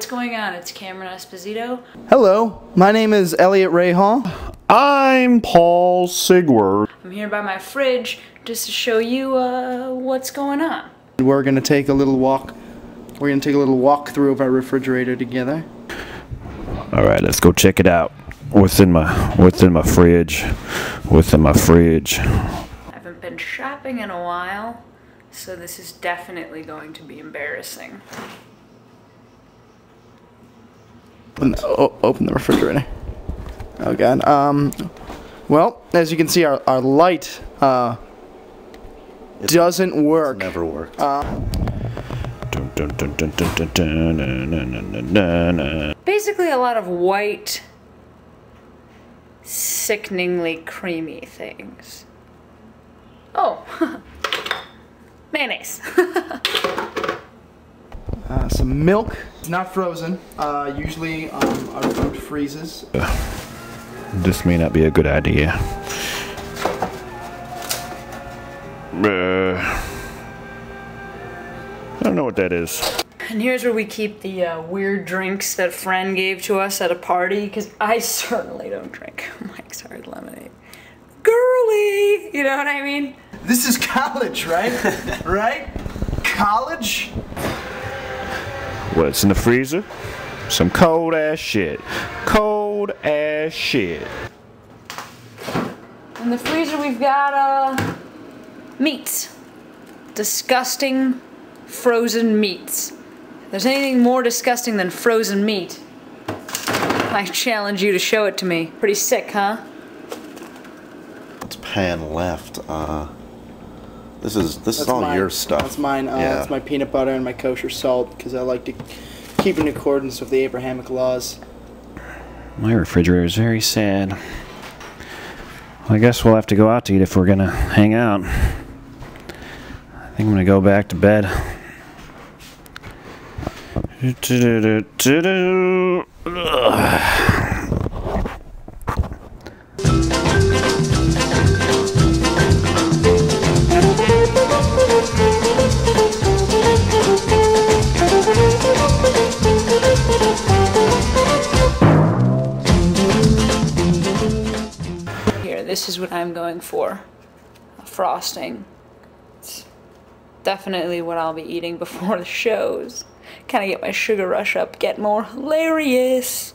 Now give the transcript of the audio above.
what's going on? It's Cameron Esposito. Hello, my name is Elliot Ray Hall. I'm Paul Sigward. I'm here by my fridge just to show you what's going on. We're gonna take a little walk. We're gonna take a little walk through of our refrigerator together. All right, let's go check it out. What's in my fridge? What's in my fridge? I haven't been shopping in a while, so this is definitely going to be embarrassing. Open the refrigerator. Oh god. Well, as you can see, our light doesn't work. It's never worked. Basically a lot of white, sickeningly creamy things. Oh, mayonnaise. Some milk. It's not frozen. Usually our food freezes. This may not be a good idea. I don't know what that is. And here's where we keep the weird drinks that a friend gave to us at a party, because I certainly don't drink. Mike started lemonade. Girly! You know what I mean? This is college, right? Right? College? What's in the freezer? Some cold ass shit. Cold ass shit. In the freezer we've got meats. Disgusting frozen meats. If there's anything more disgusting than frozen meat, I challenge you to show it to me. Pretty sick, huh? It's pan left. This is all mine. your stuff. That's mine. Yeah. That's my peanut butter and my kosher salt, because I like to keep in accordance with the Abrahamic laws. My refrigerator is very sad. I guess we'll have to go out to eat if we're gonna hang out. I think I'm gonna go back to bed. Here, this is what I'm going for. A frosting. It's definitely what I'll be eating before the shows. Kind of get my sugar rush up, get more hilarious.